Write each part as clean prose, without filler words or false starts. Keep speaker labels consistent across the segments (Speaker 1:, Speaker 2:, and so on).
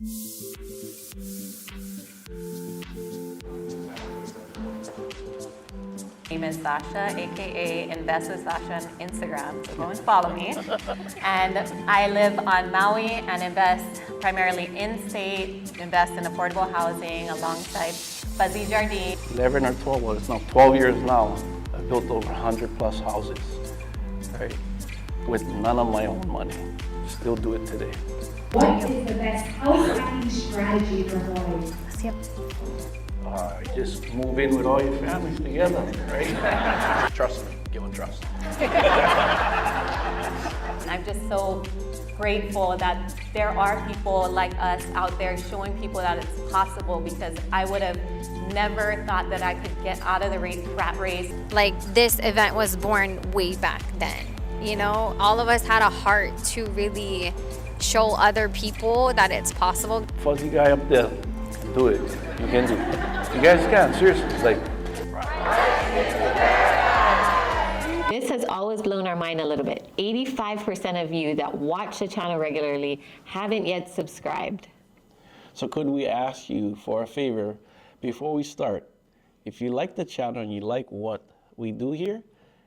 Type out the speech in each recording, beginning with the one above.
Speaker 1: My name is Sasha, aka Invest with Sasha on Instagram, so go and follow me. And I live on Maui and invest primarily in-state, invest in affordable housing alongside Fuzzy Jardine.
Speaker 2: 11 or 12, well, it's now 12 years now. I built over 100 plus houses, right? With none of my own money. Still do it today.
Speaker 3: What is the best house hacking strategy for Hawaii?
Speaker 2: Just move in with all your families together, right? Trust me, give them trust.
Speaker 1: I'm just so grateful that there are people like us out there showing people that it's possible, because I would have never thought that I could get out of the rat race.
Speaker 4: Like, this event was born way back then. You know, all of us had a heart to really show other people that it's possible.
Speaker 2: Fuzzy guy up there, do it. You can do it. You guys can, seriously. Like,
Speaker 5: this has always blown our mind a little bit. 85% of you that watch the channel regularly haven't yet subscribed.
Speaker 2: so could we ask you for a favor before we start? If you like the channel and you like what we do here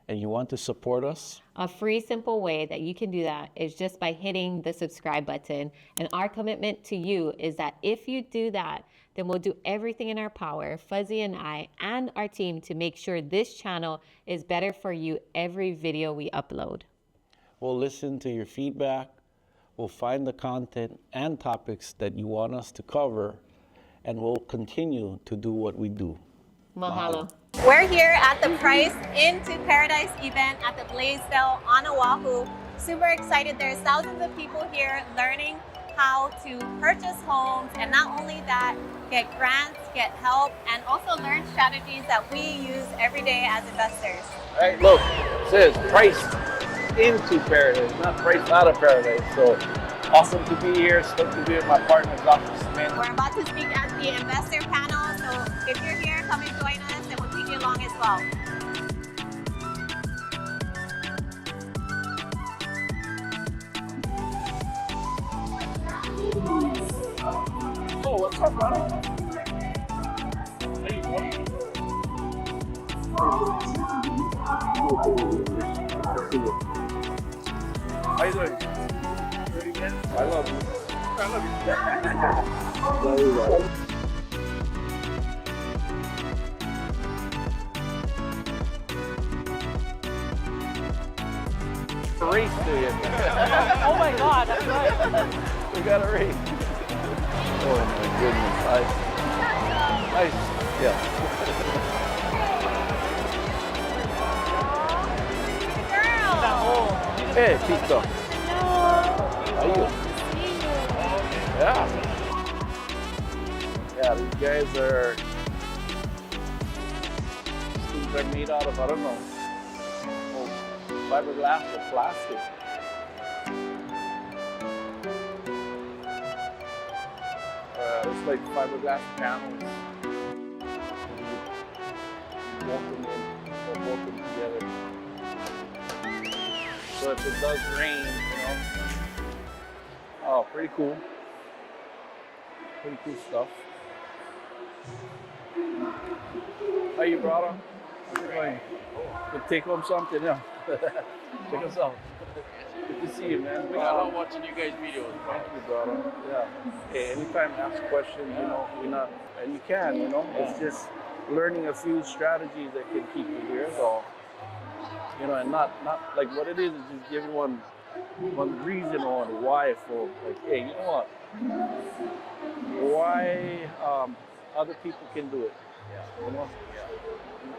Speaker 2: and you want to support us,
Speaker 5: A free, simple way that you can do that is just by hitting the subscribe button. And our commitment to you is that if you do that, then we'll do everything in our power, Fuzzy and I and our team, to make sure this channel is better for you every video we upload.
Speaker 2: we'll listen to your feedback, we'll find the content and topics that you want us to cover, and we'll continue to do what we do.
Speaker 5: Mahalo.
Speaker 6: We're here at the Price into Paradise event at the Blaisdell on Oahu. Super excited. There's thousands of people here learning how to purchase homes, and not only that, get grants, get help, and also learn strategies that we use every day as investors.
Speaker 2: All right, look, it says priced into paradise, not priced out of paradise. So awesome to be here. Stoked to be with my partner, Dr. Smith.
Speaker 6: We're about to speak at the investor panel, so if you're here, come and join us, and we'll take you along as well.
Speaker 2: Oh, what's up, man? Hey, what? How you doing? Pretty good. I love you. I love you. Love you. Race to you. Oh my God, that's right. We got a race. Oh my goodness. Nice. Yeah. Hey, Tito. How are you? Yeah. Yeah, these guys are. These things are made out of, I don't know, fiberglass or plastic. It's like fiberglass panels. You bolt them in, or bolt them together. So if it does rain, you know. Oh, pretty cool. Pretty cool stuff. How you, brother? How's it going? You take home something, yeah. Check us out. Good to see you, man.
Speaker 7: I love watching you guys' videos.
Speaker 2: Thank you, brother. Yeah. Hey, anytime ask questions, you know, we're not, and you can, you know. It's just learning a few strategies that can keep you here, so. You know, and not like what it is just giving one reason on why for, like, hey, you know what? Why other people can do it.
Speaker 7: Yeah.
Speaker 2: You know?
Speaker 7: Yeah.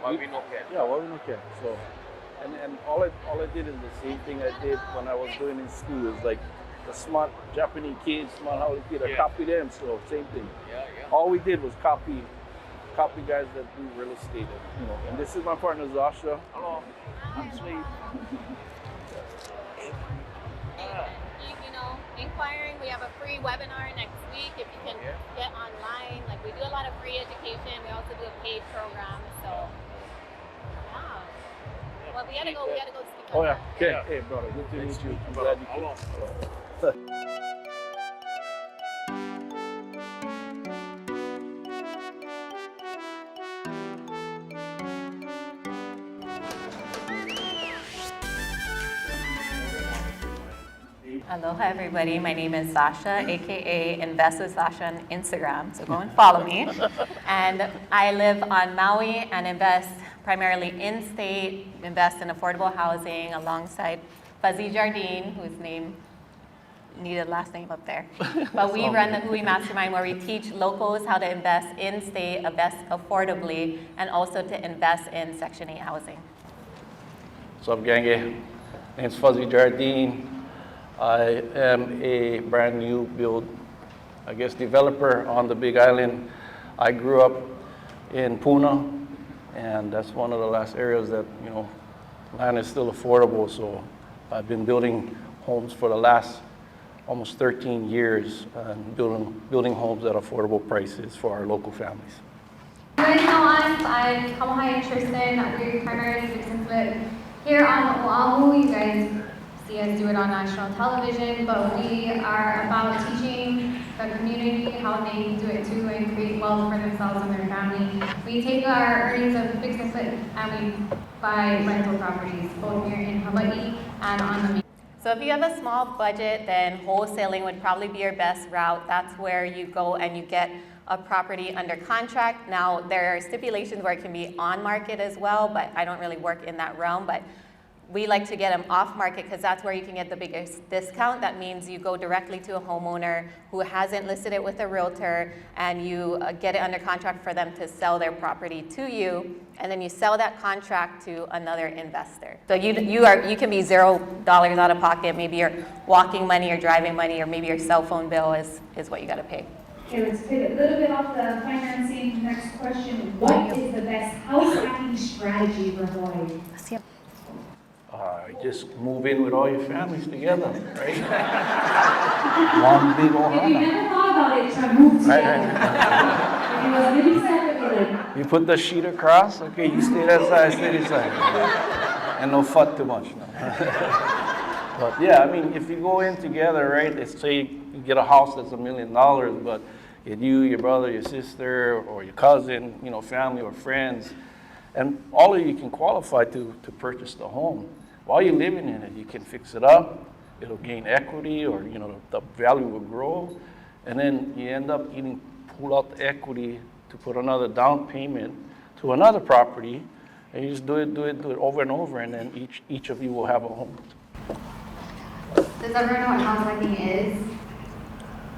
Speaker 7: Why we not can.
Speaker 2: Yeah, why we not can. So, and all I did is the same thing I did when I was doing in school. Is like the smart Japanese kids, smart Howard kids, I copy them. So same thing.
Speaker 7: Yeah, yeah.
Speaker 2: All we did was copy guys that do real estate. You know, and this is my partner Zasha.
Speaker 7: Hello. I'm Sweet.
Speaker 6: You know, inquiring, we have a free webinar next week if you can get online. Like, we do a lot of free education. We also do a paid program. So, yeah. Well, we gotta go speak.
Speaker 2: Oh yeah. Okay.
Speaker 7: Yeah.
Speaker 2: Hey, brother. Good to meet you. I'm glad you came.
Speaker 1: Aloha, everybody. My name is Sasha, aka Invest with Sasha on Instagram. So go and follow me. And I live on Maui and invest primarily in state, invest in affordable housing alongside Fuzzy Jardine, whose name needed last name up there. But we run the Hui Mastermind where we teach locals how to invest in state, invest affordably, and also to invest in Section 8 housing.
Speaker 2: What's up, gang? Name's Fuzzy Jardine. I am a brand new build, developer on the Big Island. I grew up in Puna, and that's one of the last areas that, land is still affordable. So I've been building homes for the last almost 13 years, and building homes at affordable prices for our local families.
Speaker 8: You guys know us. I'm Kamahai and Tristan. We primarily fix and flip here on Oahu. You guys see us do it on national television, but we are about teaching the community how they can do it too and create wealth for themselves and their family. We take our earnings of fix and flip and we buy rental properties, both here in Hawaii and on the main.
Speaker 1: So if you have a small budget, then wholesaling would probably be your best route. That's where you go and you get a property under contract. Now, there are stipulations where it can be on market as well, but I don't really work in that realm. But we like to get them off market because that's where you can get the biggest discount. That means you go directly to a homeowner who hasn't listed it with a realtor, and you get it under contract for them to sell their property to you, and then you sell that contract to another investor. So you can be $0 out of pocket. Maybe your walking money or driving money, or maybe your cell phone bill is what you got to pay.
Speaker 3: Okay, let's pivot a little bit off the financing. Next question, what is the best house hacking strategy for Hawaii?
Speaker 2: Just move in with all your families together, right? One big old
Speaker 3: If you
Speaker 2: house.
Speaker 3: never thought about it, try to move together.
Speaker 2: Right.
Speaker 3: If you was really separated.
Speaker 2: You put the sheet across, okay, you stay that side, stay this side. And no fuck too much. No. But yeah, I mean, if you go in together, right, let's say you get a house that's $1 million, but you, your brother, your sister, or your cousin, family or friends, and all of you can qualify to purchase the home. While you're living in it, you can fix it up, it'll gain equity, or the value will grow, and then you end up pull out the equity to put another down payment to another property, and you just do it over and over, and then each of you will have a home.
Speaker 8: Does everyone know what house hacking is?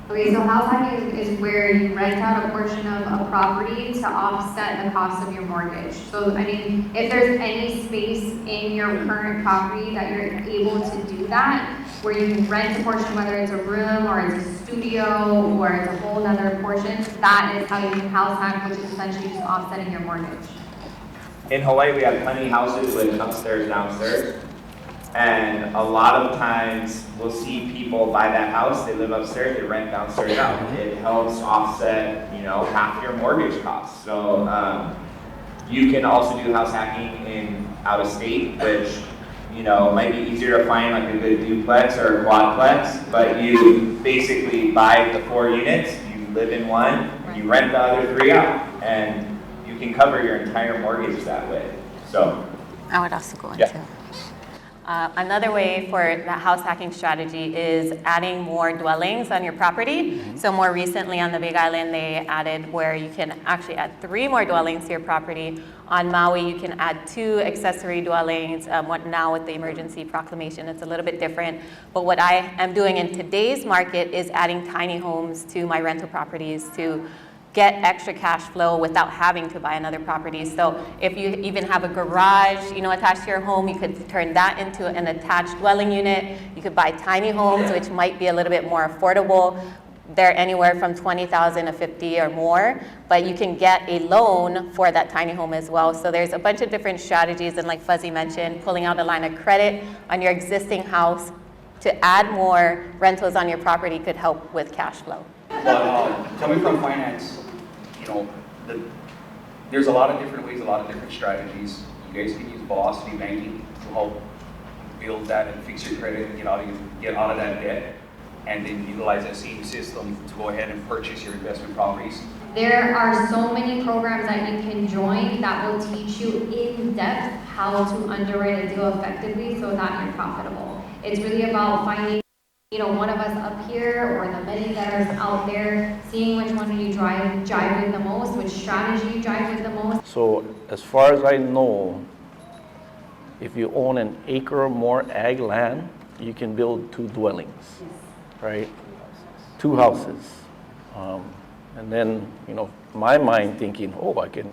Speaker 8: Okay, so house hacking is where you rent out a portion of a property to offset the cost of your mortgage. So, I mean, if there's any space in your current property that you're able to do that, where you can rent a portion, whether it's a room or it's a studio or it's a whole other portion, that is how you can house hack, which is essentially just offsetting your mortgage.
Speaker 9: In Hawaii, we have plenty of houses with upstairs, downstairs. And a lot of times we'll see people buy that house, they live upstairs, they rent downstairs out. It helps offset, half your mortgage costs. So you can also do house hacking in out of state, which, might be easier to find like a good duplex or a quadplex, but you basically buy the 4 units, you live in one, you rent the other 3 out, and you can cover your entire mortgage that way. So
Speaker 1: I would also go into. Another way for that house hacking strategy is adding more dwellings on your property. So more recently on the Big Island, they added where you can actually add 3 more dwellings to your property. On Maui, you can add 2 accessory dwellings. Now with the emergency proclamation, it's a little bit different. But what I am doing in today's market is adding tiny homes to my rental properties to get extra cash flow without having to buy another property. So if you even have a garage, attached to your home, you could turn that into an attached dwelling unit. You could buy tiny homes, which might be a little bit more affordable. They're anywhere from $20,000 to $50,000 or more, but you can get a loan for that tiny home as well. So there's a bunch of different strategies, and like Fuzzy mentioned, pulling out a line of credit on your existing house to add more rentals on your property could help with cash flow.
Speaker 10: But coming from finance, there's a lot of different ways, a lot of different strategies. You guys can use Velocity Banking to help build that and fix your credit and get out of that debt, and then utilize that same system to go ahead and purchase your investment properties.
Speaker 8: There are so many programs that you can join that will teach you in depth how to underwrite a deal effectively so that you're profitable. It's really about finding one of us up here or the many that are out there, seeing which one do you jive with the most, which strategy you jive with the most.
Speaker 2: So as far as I know, if you own an acre or more ag land, you can build 2 dwellings, right? 2 houses. And then, my mind thinking, I can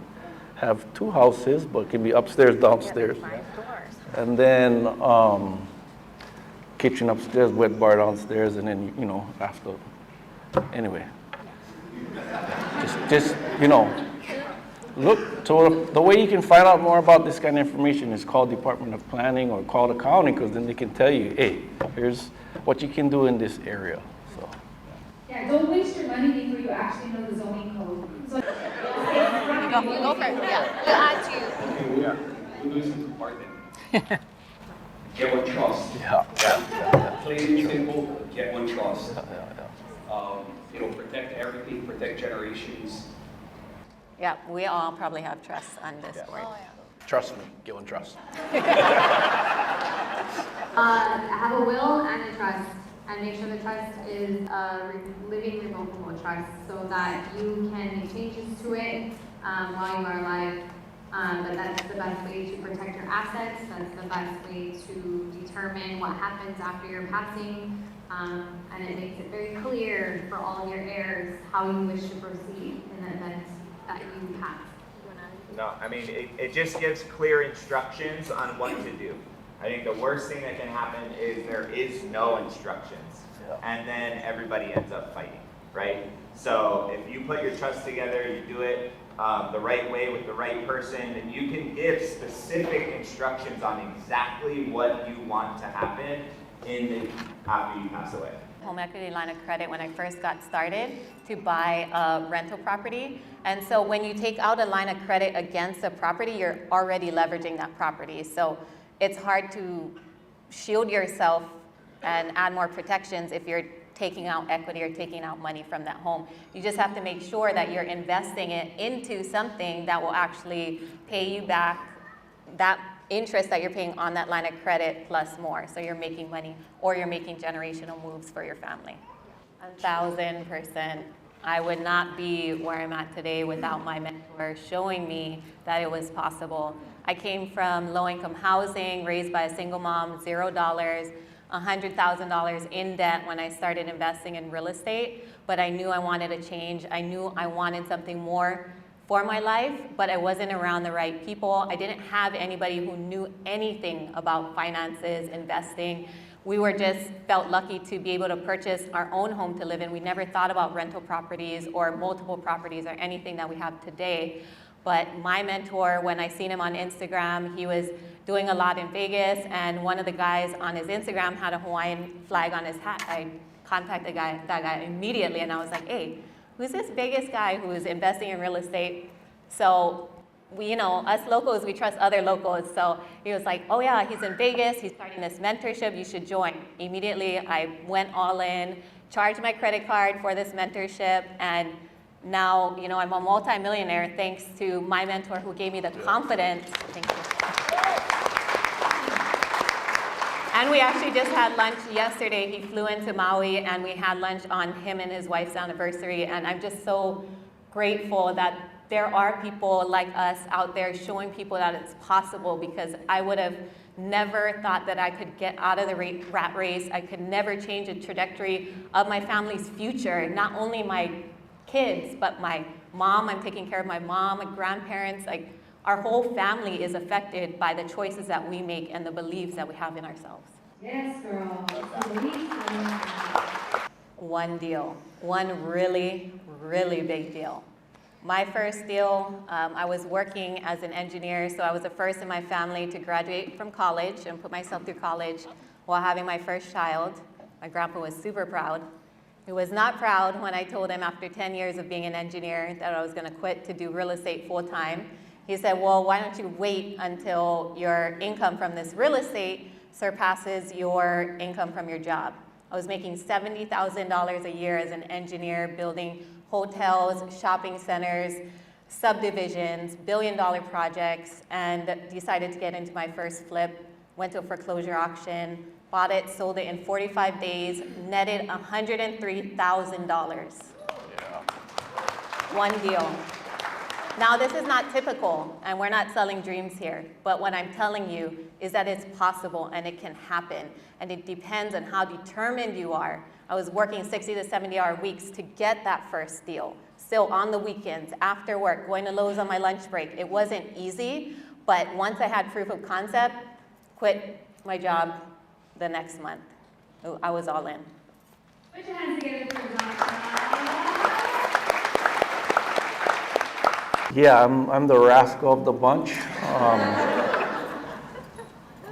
Speaker 2: have 2 houses, but it can be upstairs, downstairs. And then kitchen upstairs, wet bar downstairs, and then, after. Anyway. Just look, so the way you can find out more about this kind of information is call Department of Planning or call the county, because then they can tell you, hey, here's what you can do in this area. So.
Speaker 3: Yeah, don't waste your money before you actually know the zoning code. So,
Speaker 6: Go for it. Yeah. We'll add to you.
Speaker 10: Yeah, we'll do something part then. Get one trust.
Speaker 2: Yeah.
Speaker 10: Plain and simple, get one trust. Protect everything, protect generations.
Speaker 1: Yeah, we all probably have trust on this board.
Speaker 2: Trust me, get one trust.
Speaker 8: I have a will and a trust, and make sure the trust is a living revocable trust so that you can make changes to it while you are alive. But that's the best way to protect your assets. That's the best way to determine what happens after your passing. And it makes it very clear for all of your heirs how you wish to proceed in the event that you pass.
Speaker 9: No, I mean, it just gives clear instructions on what to do. I think the worst thing that can happen is there is no instructions, and then everybody ends up fighting, right? So if you put your trust together, you do it the right way with the right person, and you can give specific instructions on exactly what you want to happen after you pass away.
Speaker 1: Home equity line of credit when I first got started to buy a rental property. And so when you take out a line of credit against a property, you're already leveraging that property. So it's hard to shield yourself and add more protections if you're taking out equity or taking out money from that home. You just have to make sure that you're investing it into something that will actually pay you back that interest that you're paying on that line of credit plus more. So you're making money or you're making generational moves for your family. 1,000%. I would not be where I'm at today without my mentor showing me that it was possible. I came from low-income housing, raised by a single mom, $0, $100,000 in debt when I started investing in real estate, but I knew I wanted a change. I knew I wanted something more for my life, but I wasn't around the right people. I didn't have anybody who knew anything about finances, investing. We were just felt lucky to be able to purchase our own home to live in. We never thought about rental properties or multiple properties or anything that we have today. But my mentor, when I seen him on Instagram, he was doing a lot in Vegas, and one of the guys on his Instagram had a Hawaiian flag on his hat. I contacted that guy immediately, and I was like, hey, who's this Vegas guy who is investing in real estate? So we, us locals, we trust other locals. So he was like, oh yeah, he's in Vegas, he's starting this mentorship, you should join. Immediately, I went all in, charged my credit card for this mentorship, and now, I'm a multimillionaire thanks to my mentor who gave me the confidence. Thank you. And we actually just had lunch yesterday. He flew into Maui, and we had lunch on him and his wife's anniversary. And I'm just so grateful that there are people like us out there showing people that it's possible, because I would have never thought that I could get out of the rat race. I could never change the trajectory of my family's future, not only my kids, but my mom. I'm taking care of my mom, my grandparents. Like, our whole family is affected by the choices that we make and the beliefs that we have in ourselves.
Speaker 3: Yes, girl.
Speaker 1: One deal, one really, really big deal. My first deal, I was working as an engineer, so I was the first in my family to graduate from college and put myself through college while having my first child. My grandpa was super proud. He was not proud when I told him after 10 years of being an engineer that I was going to quit to do real estate full time. He said, well, why don't you wait until your income from this real estate surpasses your income from your job? I was making $70,000 a year as an engineer, building hotels, shopping centers, subdivisions, billion-dollar projects, and decided to get into my first flip. Went to a foreclosure auction, Bought it, sold it in 45 days, netted $103,000. One deal. Now, this is not typical, and we're not selling dreams here, but what I'm telling you is that it's possible and it can happen, and it depends on how determined you are. I was working 60 to 70-hour weeks to get that first deal, still on the weekends, after work, going to Lowe's on my lunch break. It wasn't easy, but once I had proof of concept, quit my job the next month. I was all in.
Speaker 3: Put your hands together for Dr.
Speaker 2: Yeah, I'm the rascal of the bunch.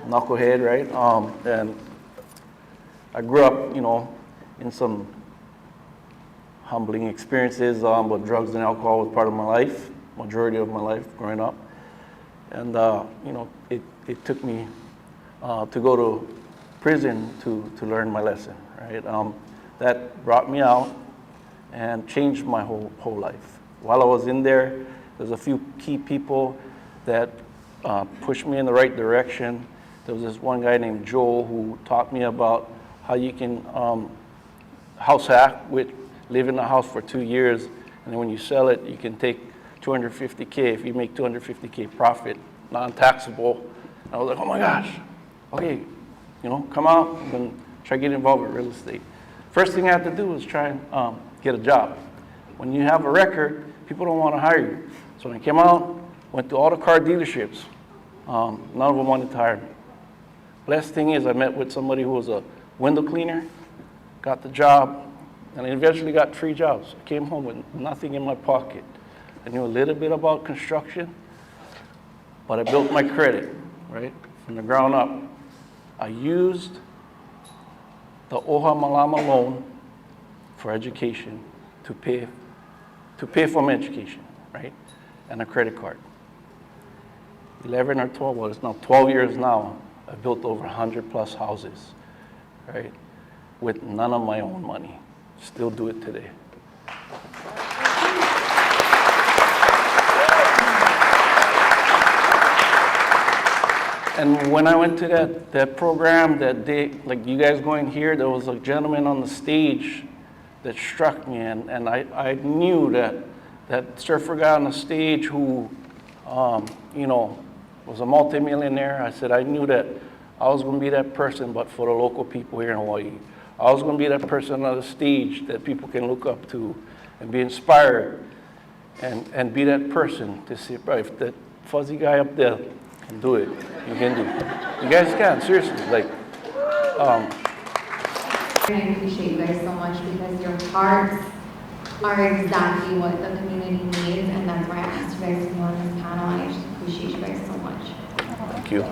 Speaker 2: Knucklehead, right? And I grew up, in some humbling experiences, but drugs and alcohol was part of my life, majority of my life growing up. And, it took me to go to prison to learn my lesson, right? That brought me out and changed my whole life. While I was in there, there's a few key people that pushed me in the right direction. There was this one guy named Joel who taught me about how you can house hack, which live in a house for 2 years, and then when you sell it, you can take $250K. If you make $250K profit, non-taxable. I was like, oh my gosh, okay, come out and try to get involved with real estate. First thing I had to do was try and get a job. When you have a record, people don't want to hire you. So when I came out, went to all the car dealerships. None of them wanted to hire me. Last thing is I met with somebody who was a window cleaner, got the job, and I eventually got 3 jobs. I came home with nothing in my pocket. I knew a little bit about construction, but I built my credit, right, from the ground up. I used the Oha Malama loan for education to pay for my education, right, and a credit card. 11 or 12, well, it's now 12 years now, I built over 100 plus houses, right, with none of my own money. Still do it today. And when I went to that program that day, like you guys going here, there was a gentleman on the stage that struck me, and I knew that surfer guy on the stage who, was a multimillionaire. I said I knew that I was going to be that person, but for the local people here in Hawaii. I was going to be that person on the stage that people can look up to and be inspired, and be that person to see, right, if that fuzzy guy up there can do it, you can do it. You guys can, seriously, like,
Speaker 8: I appreciate you guys so much because your hearts are exactly what the community needs, and that's why I asked you guys to be on this panel, and I just appreciate you guys so much.
Speaker 2: Thank you.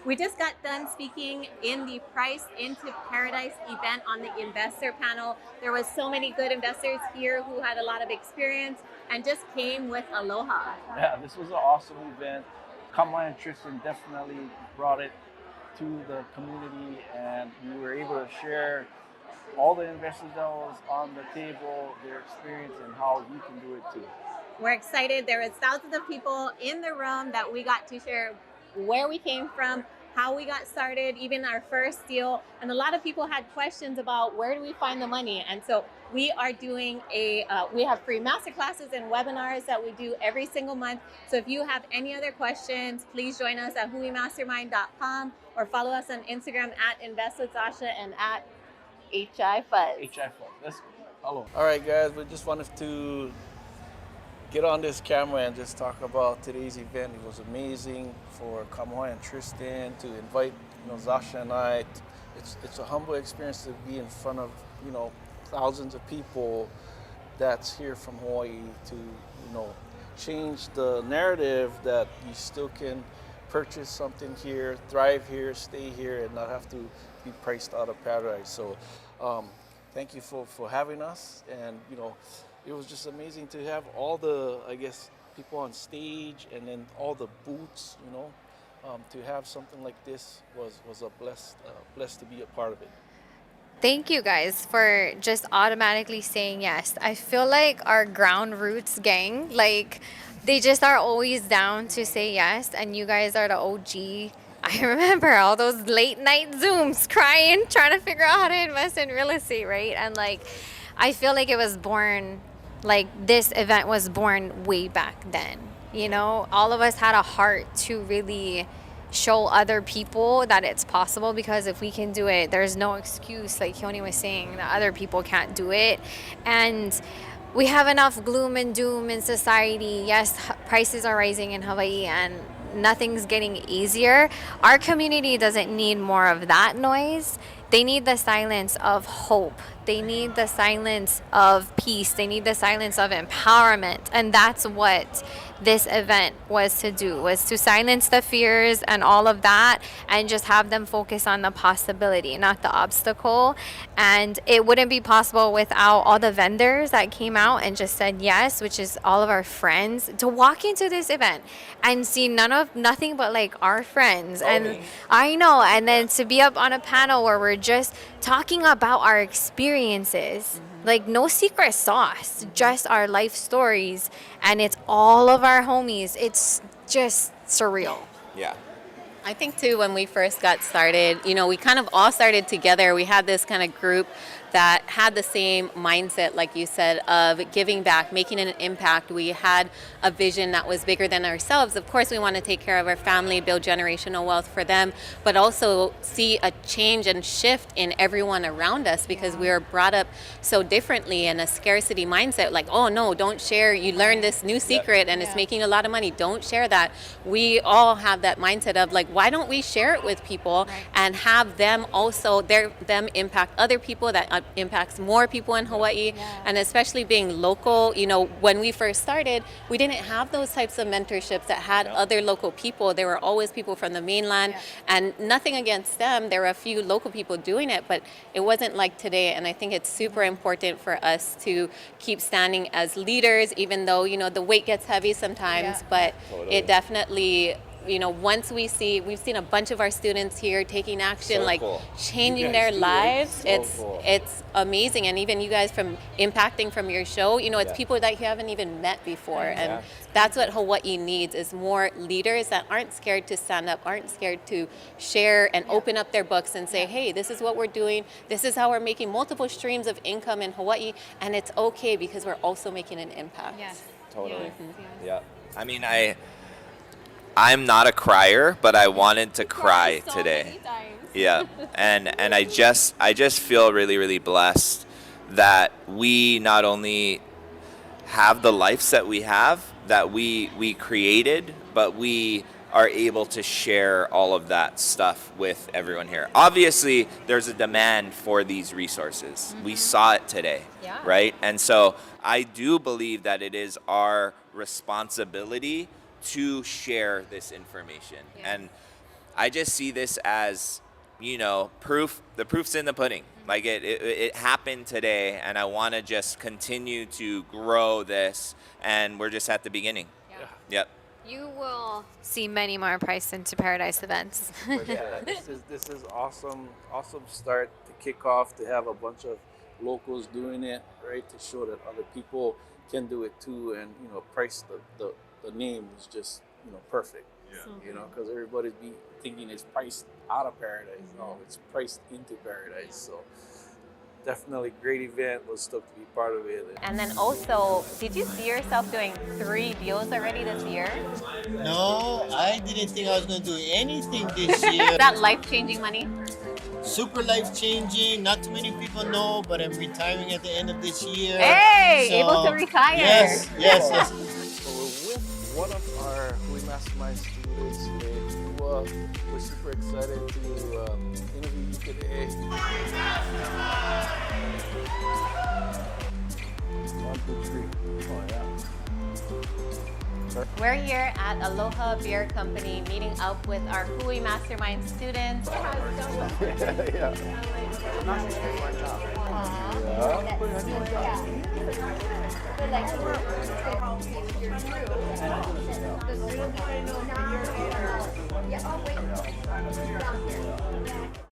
Speaker 6: We just got done speaking in the Price into Paradise event on the investor panel. There was so many good investors here who had a lot of experience and just came with aloha.
Speaker 2: Yeah, this was an awesome event. Kamala and Tristan definitely brought it to the community, and we were able to share all the investors that was on the table, their experience, and how you can do it too.
Speaker 6: We're excited. There was thousands of people in the room that we got to share where we came from, how we got started, even our first deal. And a lot of people had questions about where do we find the money? And so we are doing we have free masterclasses and webinars that we do every single month. So if you have any other questions, please join us at huimastermind.com or follow us on Instagram at Invest with Sasha and at HI Fuzz.
Speaker 2: HI Fuzz, let's go. Hello. All right, guys, we just wanted to get on this camera and just talk about today's event. It was amazing for Kamoa and Tristan to invite, Sasha and I. It's a humble experience to be in front of, thousands of people that's here from Hawaii to, change the narrative that you still can purchase something here, thrive here, stay here, and not have to be priced out of paradise. So thank you for having us, and it was just amazing to have all the, people on stage, and then all the booths, to have something like this was a blessed to be a part of it.
Speaker 4: Thank you guys for just automatically saying yes. I feel like our ground roots gang, like they just are always down to say yes, and you guys are the OG. I remember all those late night Zooms crying, trying to figure out how to invest in real estate, right? And like, I feel like it was born, like this event was born way back then. You know, all of us had a heart to really show other people that it's possible, because if we can do it, there's no excuse, like Hyoni was saying, that other people can't do it. And we have enough gloom and doom in society. Yes, prices are rising in Hawaii and nothing's getting easier. Our community doesn't need more of that noise. They need the silence of hope. They need the silence of peace. They need the silence of empowerment. And that's what this event was to do, was to silence the fears and all of that, and just have them focus on the possibility, not the obstacle. And it wouldn't be possible without all the vendors that came out and just said yes, which is all of our friends, to walk into this event and see nothing but like our friends. And I know, and then to be up on a panel where we're just talking about our experiences, like no secret sauce, just our life stories, and it's all of our homies. It's just surreal.
Speaker 9: Yeah.
Speaker 6: I think too, when we first got started, you know, we kind of all started together. We had this kind of group that had the same mindset, like you said, of giving back, making an impact. We had a vision that was bigger than ourselves. Of course, we want to take care of our family, build generational wealth for them, but also see a change and shift in everyone around us, because we were brought up so differently in a scarcity mindset, like, oh no, don't share. You learned this new secret and it's making a lot of money. Don't share that. We all have that mindset of like, why don't we share it with people and have them also, them impact other people, that impacts more people in Hawaii. And especially being local, you know, when we first started, we didn't have those types of mentorships that had other local people. There were always people from the mainland, and nothing against them. There were a few local people doing it, but it wasn't like today. And I think it's super important for us to keep standing as leaders, even though, you know, the weight gets heavy sometimes, but it definitely, you know, once we've seen a bunch of our students here taking action, like changing their lives. It's amazing. And even you guys from impacting from your show, you know, it's people that you haven't even met before. And that's what Hawaii needs, is more leaders that aren't scared to stand up, aren't scared to share and open up their books and say, hey, this is what we're doing. This is how we're making multiple streams of income in Hawaii. And it's okay, because we're also making an impact.
Speaker 4: Yes.
Speaker 9: Totally. Yeah. I mean, I'm not a crier, but I wanted to cry today. Yeah. And I just feel really, really blessed that we not only have the lives that we have, that we created, but we are able to share all of that stuff with everyone here. Obviously, there's a demand for these resources. We saw it today, right? And so I do believe that it is our responsibility to share this information. And I just see this as, you know, the proof's in the pudding. Like it happened today, and I want to just continue to grow this, and we're just at the beginning. Yep.
Speaker 4: You will see many more Price into Paradise events.
Speaker 2: This is awesome start to kick off, to have a bunch of locals doing it, right? To show that other people can do it too. And, you know, Price, the name is just, you know, perfect. You know, because everybody's be thinking it's priced out of paradise. No, it's priced into paradise. So definitely great event. Was stoked to be part of it.
Speaker 6: And then also, did you see yourself doing 3 deals already this year?
Speaker 11: No, I didn't think I was going to do anything this year.
Speaker 6: Is that life-changing money?
Speaker 11: Super life-changing. Not too many people know, but I'm retiring at the end of this year.
Speaker 6: Hey, able to retire.
Speaker 11: Yes.
Speaker 2: So we're with one of our Hui Mastermind students today, who we're super excited to interview you today. 1, 2, 3. Oh yeah.
Speaker 6: We're here at Aloha Beer Company, meeting up with our Hui Mastermind students.